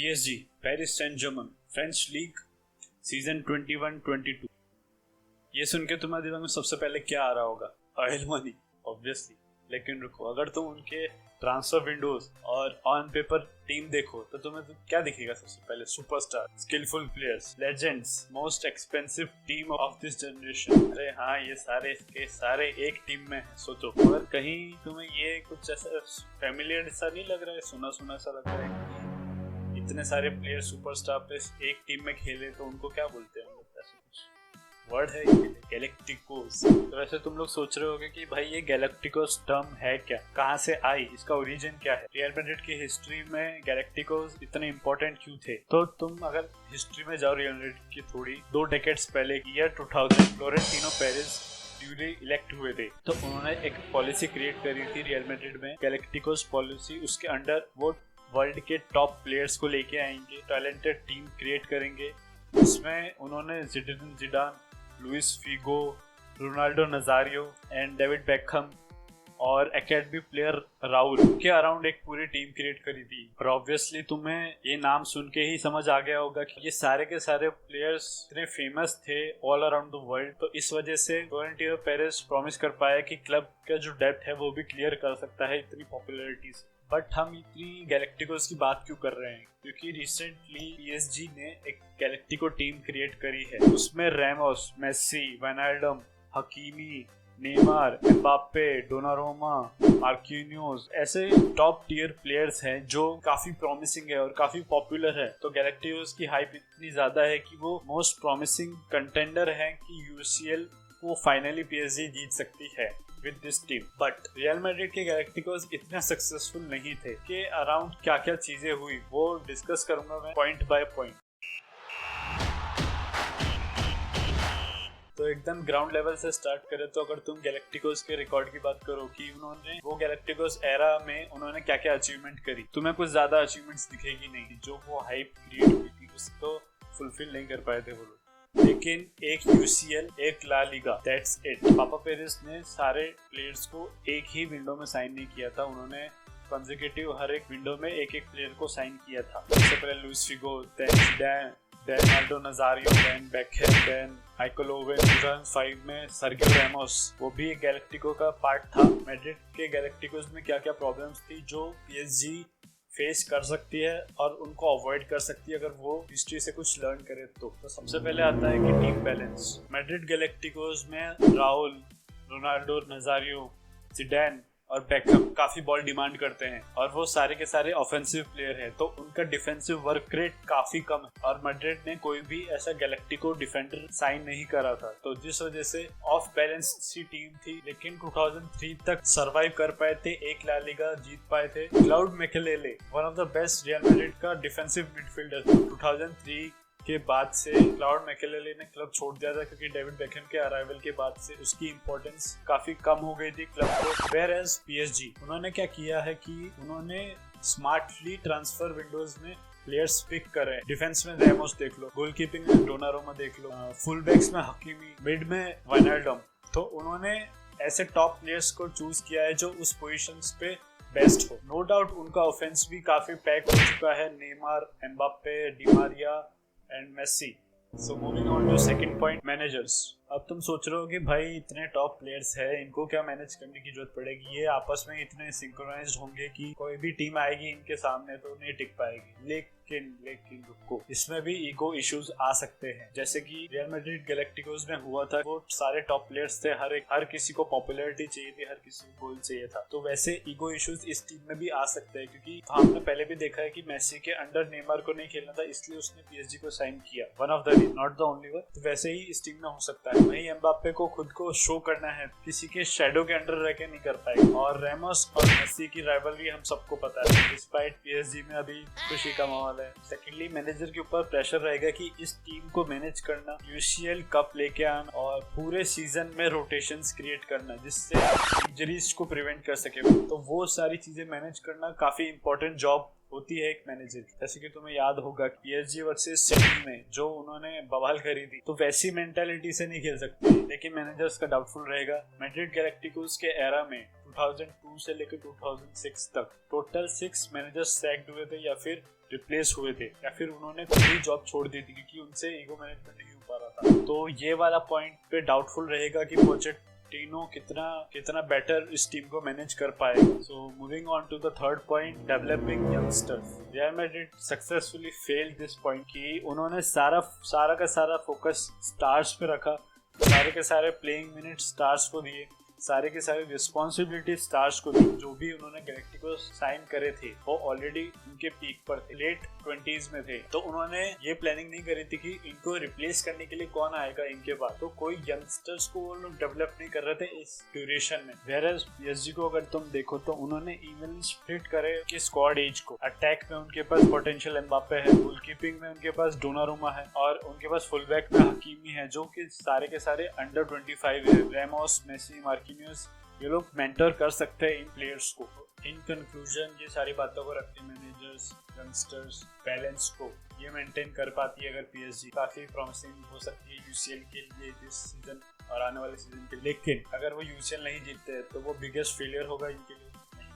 PSG Paris Saint Germain French league season 21-22। ये सुन के तुम्हारे दिमाग में सबसे पहले क्या आ रहा होगा? Oil money obviously. लेकिन रुको, अगर तुम उनके ट्रांसफर विंडोज और ऑन पेपर टीम देखो तो तुम्हें क्या दिखेगा? सबसे पहले superstar, skilful players, legends, most expensive team of this generation. अरे हाँ, ये सारे के सारे एक टीम में है। सोचो, और कहीं तुम्हें ये कुछ ऐसा फैमिलियर सा नहीं लग रहा है? सुना सुना सा लग रहा है कि इतने सारे प्लेयर सुपरस्टार पे एक टीम में खेले तो उनको क्या बोलते हैं? वर्ड है गैलेक्टिकोस। तो वैसे तुम लोग सोच रहे होगे कि भाई ये गैलेक्टिकोस टर्म है क्या, कहाँ से आई, इसका ओरिजिन क्या है, रियल मैड्रिड की हिस्ट्री में गैलेक्टिकोस इतने इंपॉर्टेंट क्यों थे? तो तुम अगर हिस्ट्री में जाओ रियल मैड्रिड की थोड़ी 2 डेकेड्स पहले, year 2000, Florentino Perez duly elect हुए थे। तो उन्होंने एक पॉलिसी क्रिएट करी थी रियल मैड्रिड में, गैलेक्टिकोस पॉलिसी। उसके अंडर वो वर्ल्ड के टॉप प्लेयर्स को लेके आएंगे, टैलेंटेड टीम क्रिएट करेंगे। उसमें उन्होंने Zinedine Zidane, Luis Figo, Ronaldo Nazario and David Beckham और एकेडमी प्लेयर राउल के अराउंड एक पूरी टीम क्रिएट करी थी। और ऑब्वियसली तुम्हें ये नाम सुन के ही समझ आ गया होगा कि ये सारे के सारे प्लेयर्स इतने फेमस थे ऑल अराउंड द वर्ल्ड। तो इस वजह से फ्लोरेंटिनो पेरेज प्रॉमिस कर पाया कि क्लब का जो डेप्थ है वो भी क्लियर कर सकता है इतनी पॉपुलैरिटी से। बट हम इतनी गैलेक्टिकोस की बात क्यों कर रहे हैं? क्योंकि रिसेंटली PSG ने एक गैलेक्टिको टीम क्रिएट करी है। उसमें Ramos, Messi, Wijnaldum, Hakimi, Neymar, Mbappe, Donnarumma, Marquinhos ऐसे टॉप टियर प्लेयर्स हैं जो काफी प्रॉमिसिंग है और काफी पॉपुलर है। तो गैलेक्टिकोस की हाइप इतनी ज्यादा है कि वो मोस्ट प्रॉमिसिंग कंटेंडर है कि UCL वो फाइनली PSG जीत सकती है with this team. But real Madrid के गैलेक्टिकोस इतने सक्सेसफुल नहीं थे कि अराउंड क्या क्या चीजें हुई वो डिस्कस करूंगा मैं पॉइंट बाय पॉइंट। तो एकदम ग्राउंड लेवल से स्टार्ट करें तो अगर तुम गैलेक्टिकोस के रिकॉर्ड की बात करो कि उन्होंने वो गैलेक्टिकोस एरा में उन्होंने क्या क्या अचीवमेंट करी, तुम्हें कुछ ज्यादा अचीवमेंट्स दिखेगी नहीं। जो वो हाइप क्रिएट हुई थी उसको फुलफिल नहीं कर पाए थे वो लोग। लेकिन एक UCL, एक ला लीगा, दैट्स इट। पापा पेरेज ने सारे प्लेयर्स को एक ही विंडो में साइन नहीं किया था, उन्होंने कंसेक्यूटिव हर एक विंडो में एक एक प्लेयर को साइन किया था। सबसे पहले Luis Figo, then Ronaldo Nazario, then Beckham, then Michael Owen. 2005 में सर्गियो रैमोस, वो भी एक गैलेक्टिको का पार्ट था। मैड्रिड के गैलेक्टिकोस में क्या क्या प्रॉब्लम्स थी जो PSG फेस कर सकती है और उनको अवॉइड कर सकती है अगर वो हिस्ट्री से कुछ लर्न करे तो सबसे पहले आता है कि टीम बैलेंस। मैड्रिड गैलेक्टिकोस में राउल, रोनाल्डो नजारियो, ज़िडान और बेकहम काफी बॉल डिमांड करते हैं और वो सारे के सारे ऑफेंसिव प्लेयर हैं, तो उनका डिफेंसिव वर्क रेट काफी कम है। और मैड्रिड ने कोई भी ऐसा गैलेक्टिको डिफेंडर साइन नहीं करा था, तो जिस वजह से ऑफ बैलेंस सी टीम थी। लेकिन 2003 तक सरवाइव कर पाए थे, एक ला लीगा जीत पाए थे। Claude Makelele one of the best Real Madrid का डिफेंसिव मिडफील्डर। 2003 के बाद से क्लाउड मैकेलेले ने क्लब छोड़ दिया था क्योंकि डेविड बेकहम के अराइवल के बाद से उसकी इंपॉर्टेंस काफी कम हो गई थी क्लब को। वेयर एज PSG उन्होंने क्या किया है कि उन्होंने स्मार्टली ट्रांसफर विंडोज में प्लेयर्स पिक करे। डिफेंस में रैमोस देख लो, गोलकीपिंग में डोनारोमा देख लो, फुल बैक्स में हकीमी, मिड में वाइनाल्डम। तो उन्होंने ऐसे टॉप प्लेयर्स को चूज किया है जो उस पोजीशंस पे बेस्ट हो। नो डाउट उनका ऑफेंस भी काफी पैक हो चुका है, Neymar, Mbappe, Di Maria and Messi. So moving on to second point, managers. अब तुम सोच रहे हो कि भाई इतने टॉप प्लेयर्स हैं, इनको क्या मैनेज करने की जरूरत पड़ेगी? ये आपस में इतने सिंक्रोनाइज्ड होंगे कि कोई भी टीम आएगी इनके सामने तो नहीं टिक पाएगी। लेकिन रुको, इसमें भी ईगो इश्यूज आ सकते हैं। जैसे कि रियल मैड्रिड गैलेक्टिकोस में हुआ था, वो सारे टॉप प्लेयर्स थे, हर किसी को पॉपुलैरिटी चाहिए थी, हर किसी को गोल चाहिए था। तो वैसे ईगो इश्यूज इस टीम में भी आ सकते हैं क्योंकि हमने पहले भी देखा है कि मेसी के अंडर नेमार को नहीं खेलना था, इसलिए उसने PSG को साइन किया। One of the not the only one. तो वैसे ही इस टीम में हो सकता है। वहीं एम्बाप्पे को खुद को शो करना है, किसी के शैडो के अंडर रह के नहीं कर पाएगा। और रैमोस और मेसी की राइवलरी हम सबको पता है, डिस्पाइट PSG में अभी खुशी का माहौल है। सेकेंडली मैनेजर के ऊपर प्रेशर रहेगा कि इस टीम को मैनेज करना, UCL कप लेके आना और पूरे सीजन में रोटेशंस क्रिएट करना जिससे इंजरीज को प्रिवेंट कर सके। तो वो सारी चीजें मैनेज करना काफी इंपॉर्टेंट जॉब होती है एक मैनेजर। जैसे कि तुम्हें याद होगा PSG वर्सेस सिटी में जो उन्होंने बवाल करी थी, तो वैसी मेंटालिटी से नहीं खेल सकते। लेकिन मैनेजर्स का डाउटफुल रहेगा। मैड्रिड गैलेक्टिकोस के एरा में 2002 से लेकर 2006 तक टोटल 6 मैनेजर्स सैक्ड हुए थे या फिर रिप्लेस हुए थे या फिर उन्होंने खुद ही जॉब छोड़ दी थी क्योंकि उनसे ईगो मैनेजमेंट नहीं हो पा रहा था। तो ये वाला पॉइंट पे डाउटफुल रहेगा कि पोचेटिनो कितना बेटर इस टीम को मैनेज कर पाएगा। So moving on to the third point, developing youngsters. Real Madrid successfully failed this point कि उन्होंने सारा का सारा फोकस स्टार्स पे रखा, सारे के सारे प्लेइंग मिनट स्टार्स को दिए, सारे के सारे रिस्पॉन्सिबिलिटी स्टार्स को दी। जो भी उन्होंने गैलेक्टिकोस साइन करे थे वो ऑलरेडी उनके पीक पर थे, लेट 20s में थे। तो उन्होंने ये प्लानिंग नहीं करी थी कि इनको रिप्लेस करने के लिए कौन आएगा इनके बाद। तो कोई यंगस्टर्स को वो लोग डेवलप नहीं कर रहे थे इस ड्यूरेशन में। वेयरएज पीएसजी को अगर तुम देखो तो उन्होंने इवनली स्प्लिट करे कि स्क्वाड एज को। अटैक में उनके पास पोटेंशियल एम्बापे है, गोलकीपिंग में उनके पास डोनारुमा है और उनके पास फुलबैक में हकीमी है जो कि सारे के सारे अंडर 25 है। रेमोस, मेसी, मार्किनियोस ये लोग मेंटर कर सकते हैं इन प्लेयर्स को। इन कंक्लूजन ये सारी बातों को रखते मैनेजर्स यंगस्टर्स बैलेंस को ये मेंटेन कर पाती है अगर पीएसजी काफी प्रॉमिसिंग हो सकती है यूसीएल के लिए दिस सीजन और आने वाले सीजन के। लेकिन अगर वो यूसीएल नहीं जीतते तो वो बिगेस्ट फेलियर होगा इनके लिए नहीं,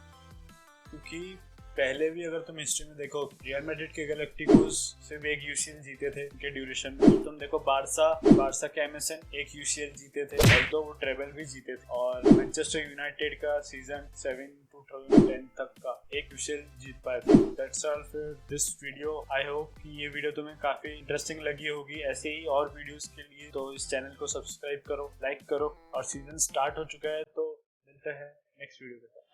क्योंकि पहले भी अगर तुम हिस्ट्री में देखो रियल मैड्रिड के गैलेक्टिकोस सिर्फ एक यूसीएल जीते थे उनके ड्यूरेशन में। तुम देखो बारसा के एमएसएन एक यूसीएल जीते थे और तो वो ट्रेबल भी जीते थे। और मैनचेस्टर यूनाइटेड का सीजन 7 2010 तक का एक यूसीएल जीत पाए थे। That's all for this video. I hope कि ये वीडियो तुम्हें काफी इंटरेस्टिंग लगी होगी। ऐसे ही और वीडियोस के लिए तो इस चैनल को सब्सक्राइब करो, लाइक करो और सीजन स्टार्ट हो चुका है तो मिलते हैं नेक्स्ट वीडियो के साथ।